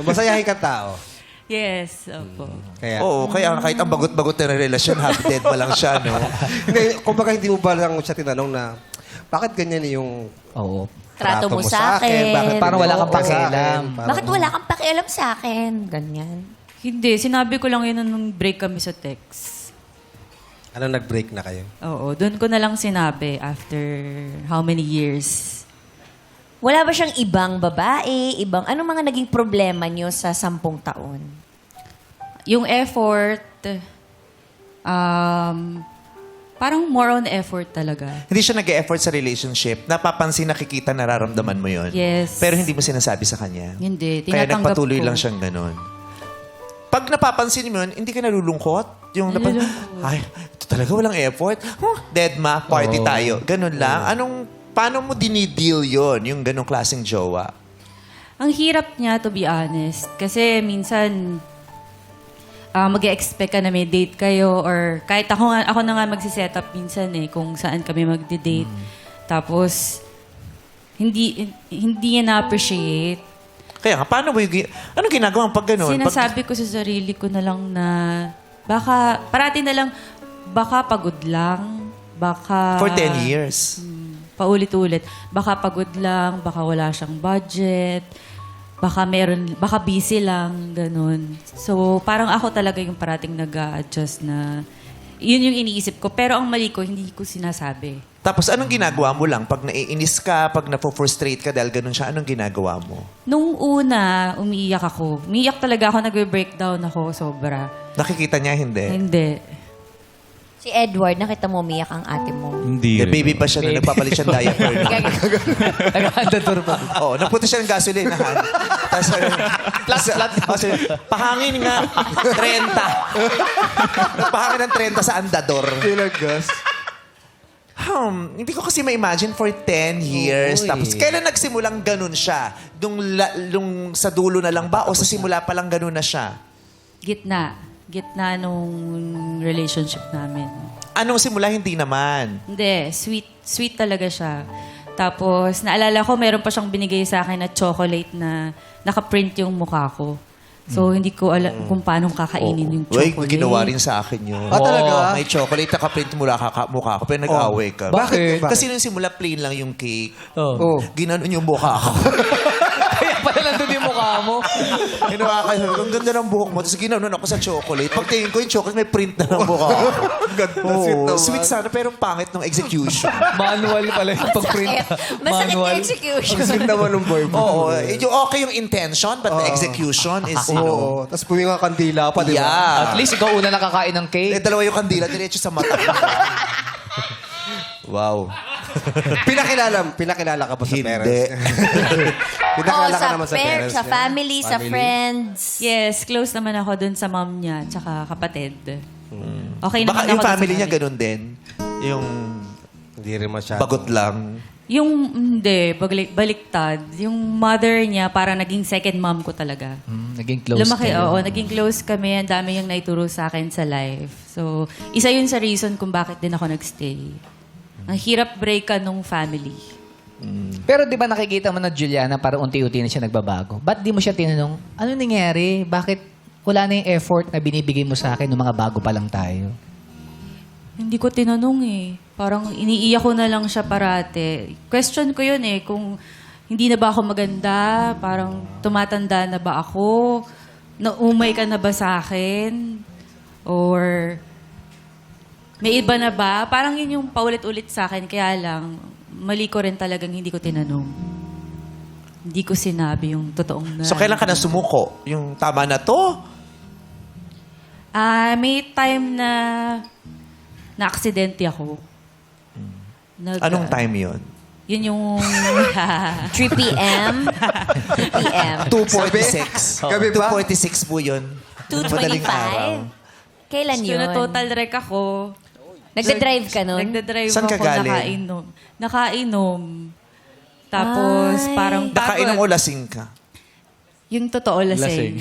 Masayahin ka tao. Yes, opo. Kaya, Oo, kaya kahit ang bagot-bagot na relasyon, half dead pa lang siya, no? hindi, kumbaga hindi mo ba lang siya tinanong na, bakit ganyan yung Oo. Trato mo sa akin. Bakit Parang wala kang ganito sa akin? pakialam. Parang- Bakit wala kang pakialam sa akin? Ganyan. Hindi, sinabi ko lang yun nung break kami sa text. Ano, nag-break na kayo? Oo, doon ko na lang sinabi after how many years. Wala ba siyang ibang babae? Anong mga naging problema niyo sa 10 taon? Yung effort, parang more on effort talaga. Hindi siya nag-e-effort sa relationship. Napapansin, nakikita, nararamdaman mo yun. Yes. Pero hindi mo sinasabi sa kanya. Hindi, Kaya tinatanggap nagpatuloy ko. lang siyang ganun. Pag napapansin mo yun, hindi ka nalulungkot. Yung ay, ito talaga walang effort. Deadma, party tayo. Ganun lang. Paano mo dinideal yun, yung ganung klaseng jowa? Ang hirap niya, to be honest. Kasi minsan, mag-expect ka na may date kayo or kahit ako na nga magsiset up minsan kung saan kami magde-date. Tapos, hindi niya na-appreciate. Kaya nga, paano mo yung... Anong ginagawa pag ganun? Sinasabi ko sa sarili ko na lang na parati na lang, baka pagod lang, baka... For 10 years. Paulit-ulit. Baka pagod lang, baka wala siyang budget, baka busy lang, ganun. So, parang ako talaga yung parating nag-a-adjust na yun yung iniisip ko. Pero ang mali ko, hindi ko sinasabi. Tapos anong ginagawa mo lang? Pag naiinis ka, pag napofrustrate ka dahil ganun siya, anong ginagawa mo? Nung una, umiiyak ako. Umiiyak talaga ako, nag-breakdown ako, sobra. Nakikita niya, hindi? Hindi. Si Edward, nakita mo umiyak ang ate mo. Hindi Yeah, rin. baby pa siya na nagpapalit siya ng diaper. Nag-andador pa. Oo, nagpunta siya ng gasolinahan. Tapos, flat. Pahangin nga, 30. Pahangin ng 30 sa andador. Tinagas. Hindi ko kasi ma-imagine for 10 years. Tapos, kailan nagsimulang ganun siya? Dung sa dulo na lang ba? O sa simula pa lang ganun na siya? Gitna nung relationship namin. Anong simula? Hindi naman. Hindi, sweet talaga siya. Tapos, naalala ko, meron pa siyang binigay sa akin na chocolate na nakaprint yung mukha ko. So, hindi ko alam kung paano kakainin yung Uy, chocolate. ginawa rin sa akin yun. Talaga? May chocolate, nakaprint mula mukha ko. Pero nag-away ka. Bakit? Kasi nung simula, plain lang yung cake. Oh. Ginanon yung mukha ko. Kaya pala nandun yung mukha mo. Ginawa ka, ang ganda ng buhok mo. Tapos ginanon ako sa chocolate. Pagtingin ko yung chocolate, may print na ng mukha ko. Ganda, Oo, sweet naman. sweet sana, pero pangit ng execution. Manual pala yung pag-print. Masakit Manual. yung execution. Ang sweet naman ng boy mo. Oo, okay yung intention, but the execution is, Oo. Tapos puminga kandila pa, di ba? Yeah. At least ikaw una nakakain ng Eh, cake. dalawa yung kandila, diretso sa mata. Wow. Pinakilala ka ba sa Hindi. parents? Pinakilala ka naman sa parents sa niya? family, sa friends. Yes, close naman ako dun sa mom niya, tsaka kapatid. Okay naman Baka ako yung dun sa family niya ganun din. Yung Hindi rin masyado. bagot lang. Yung, hindi, baliktad. Yung mother niya, parang naging second mom ko talaga. Naging close Lumaki, kayo. oo. Naging close kami. Ang dami yung naituro sa akin sa life. So, isa yun sa reason kung bakit din ako nagstay. Ang hirap breakan nung family. Pero di ba nakikita mo na Juliana parang unti-unti na siya nagbabago? Ba't di mo siya tinanong, ano nangyari? Bakit wala na yung effort na binibigay mo sa akin nung mga bago pa lang tayo? Hindi ko tinanong Parang iniiyak ko na lang siya parate. Question ko yun kung hindi na ba ako maganda? Parang tumatanda na ba ako? Naumay ka na ba sa akin? Or may iba na ba? Parang yun yung paulit-ulit sa akin. Kaya lang, mali ko rin talagang hindi ko tinanong. Hindi ko sinabi yung totoong So, kailan ka na sumuko? Yung tama na to? May time na na-aksidente ako. Anong time yun? Yun yung... 3 p.m. 3 p.m. 2:46. Gabi ba? 2:46 po yun. Madaling araw. 2:25. Kailan So, yun? na total wreck ako. Nagda-drive ka nun? Nagda-drive Saan ka ako, galing? nakainom. Tapos, parang Nakainom o lasing ka? Yung totoo lasing.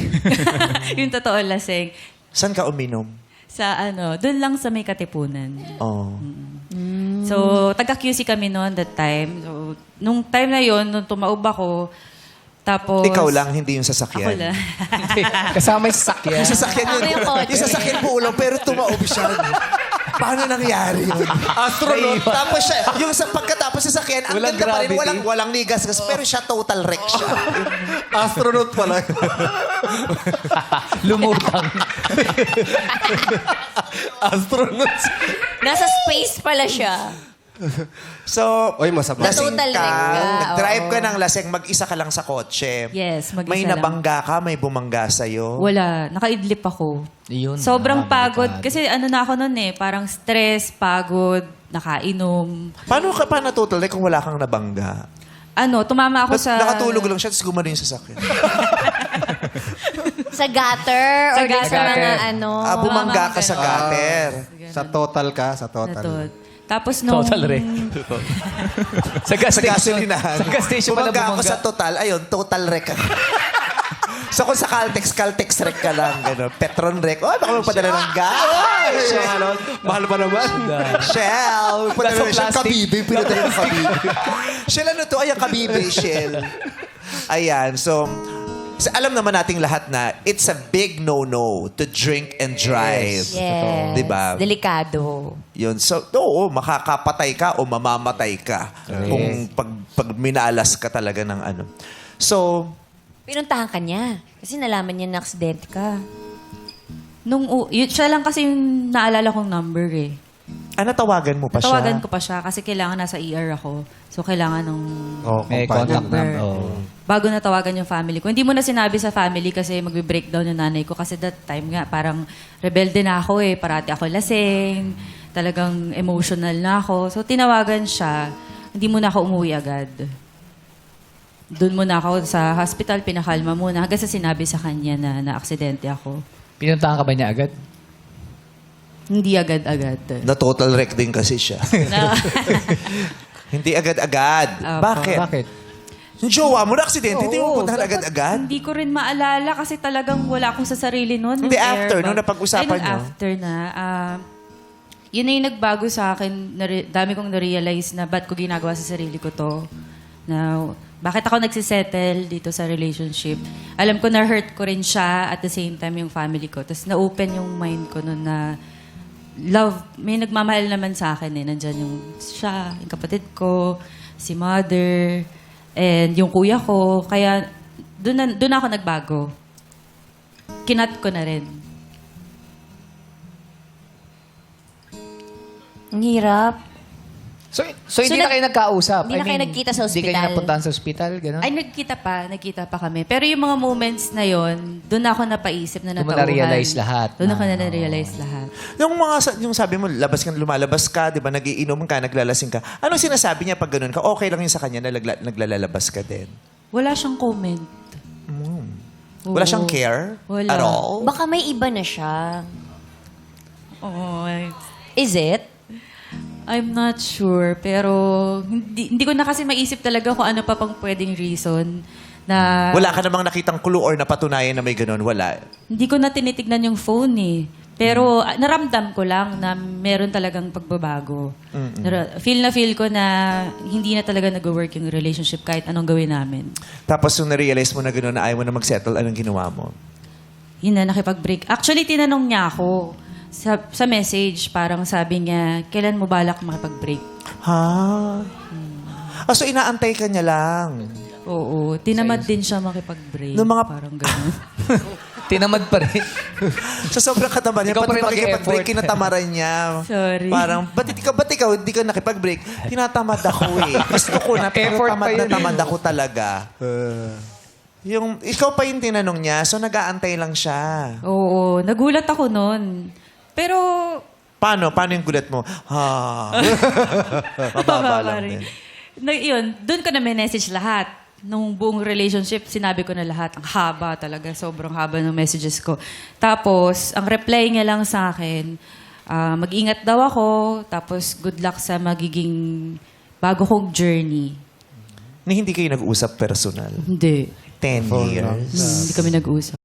Yung totoo lasing. Saan ka uminom? Sa doon lang sa may Katipunan. Oh. So, taga-QC kami noon that time. So, nung time na yon nung tumaob ako, Tapos... Ikaw lang, hindi yung sasakyan. Ako lang. Kasama yung sasakyan. Yung sasakyan yun. Ako yung kotse. Yung sasakyan po ulo, pero tumaob siya. Paano nangyari yun? Astronaut. Tapos siya, yung pagkatapos sa sasakyan, ang Walang ganda pa rin, gravity. walang nigas-gas, pero siya total wreck siya. Astronaut pala. Lumutang. Astronaut. Nasa space pala siya. So, Oy, masama. lasing Na total ka, wreck ka, nag-drive oo. ka ng lasing, mag-isa ka lang sa kotse. Yes, mag-isa May lang. nabangga ka, may bumangga sa'yo. Wala. Nakaidlip ako. Yun. Sobrang pagod. delikado. Kasi ano na ako nun eh. Parang stress, pagod, nakainom. Paano ka pa natutol kung wala kang nabangga? Ano, tumama ako sa... Nakatulog lang siya, tapos gumano yung sasakyan. Sa gutter or Sa gutter. sa mga ano. Bumangga ka sa Mama, gutter. Sa total ka, sa total. Natot. Tapos nung... Total wreck. Sa gas Sa station. gasolinahan. Sa gas station pala Bumangga ako bumangga. sa total, ayun, total wreck ka. So kung sa Caltex wreck ka lang, gano'n. Petron wreck. Oh, baka magpadala ng gas. Mahal pa naman. Shell. Padala Nasa ng Shell. plastic. Kabibe. Pinadala ng Kabibe. Shell ano to? Ayan, Kabibe. Shell. Ayan. So, alam naman nating lahat na it's a big no-no to drink and drive. Yes. Diba? Delikado. Yun. So, oo, makakapatay ka o mamamatay ka kung pag minalas ka talaga ng ano. So, Pinuntahan ka niya. Kasi nalaman niya na aksidente ka. Siya lang kasi yung naalala kong number eh. natawagan mo pa Natawagan siya? ko pa siya kasi kailangan nasa ER ako. So, kailangan nung... Oh, May contact number. Oh. Bago natawagan yung family ko. Hindi mo na sinabi sa family kasi magbe-breakdown yung nanay ko. Kasi that time nga, parang rebelde na ako eh. Parati ako lasing. Talagang emotional na ako. So, tinawagan siya. Hindi mo na ako umuwi agad. Doon muna ako sa hospital, pinakalma muna. Hanggang sa sinabi sa kanya na na-aksidente ako. Pinuntahan ka ba niya agad? Hindi agad-agad. Na total wreck din kasi siya. Na- Hindi agad-agad. Opo. Bakit? Bakit? Yung jowa mo na aksidente, hindi mo Oo, puntahan agad-agad? Hindi ko rin maalala kasi talagang wala akong sa sarili noon. Hindi, after, nung napag-usapan nung nyo? after na. Yun na yung nagbago sa akin. Dami kong na-realize na ba't ko ginagawa sa sarili ko to. Na bakit ako nagsisettle dito sa relationship. Alam ko na-hurt ko rin siya at the same time yung family ko. Tapos na-open yung mind ko noon na love, may nagmamahal naman sa akin eh. Nandyan yung siya, yung kapatid ko, si mother, and yung kuya ko. Kaya doon ako nagbago. Kinat ko na rin. Ang hirap. So hindi na kayo nagkausap? Hindi na kayo nagkita sa Hindi kayo ospital? napuntahan sa ospital? Ganun? Ay, nagkita pa kami. Pero yung mga moments na yon, doon ako napaisip na Doon mo natauhan. na-realize lahat. Doon ako na-realize lahat. Yung sabi mo, lumalabas ka, di ba, nagiinom ka, naglalasing ka. Anong sinasabi niya pag ganun ka? Okay lang yun sa kanya na naglalabas ka din? Wala siyang comment. Wala Oo. siyang care? Wala. At all? Baka may iba na siya. Oh, Is it? I'm not sure. Pero hindi ko na kasi maisip talaga kung ano pa pang pwedeng reason na... Wala ka namang nakitang clue or napatunayan na may ganun? Wala. Hindi ko na tinitignan yung phone eh. Pero naramdam ko lang na meron talagang pagbabago. Feel ko na hindi na talaga nag-work yung relationship kahit anong gawin namin. Tapos nung na-realize mo na gano'n na ayaw mo na mag-settle, anong ginawa mo? Yun na, nakipag-break. Actually, tinanong niya ako sa message. Parang sabi niya, kailan mo balak makipag-break? Ha? So inaantay ka niya lang. Oo, tinamad din siya makipag-break. Nung mga- Parang gano'n. Tinamad pa rin. Sa sobrang katama niya, Ikaw pa pati rin pakikipag-break, mag-e-effort. kinatamaran niya. Sorry. Parang, ba't ikaw hindi ka nakipag-break? Tinatamad ako eh. Gusto ko na, pero Effort pa tamad na yun eh. tamad ako talaga. Ikaw pa yung tinanong niya, so nag-aantay lang siya. Oo, nagulat ako noon. Pero... Paano yung gulat mo? Ha? Mababa lang din. Yun, doon ko na message lahat. Nung buong relationship, sinabi ko na lahat. Ang haba talaga. Sobrang haba ng messages ko. Tapos, ang reply niya lang sa akin, mag-ingat daw ako. Tapos, good luck sa magiging bago kong journey. Ni hindi kayo nag-usap personal. Hindi. 10 years. Hindi kami nag-usap.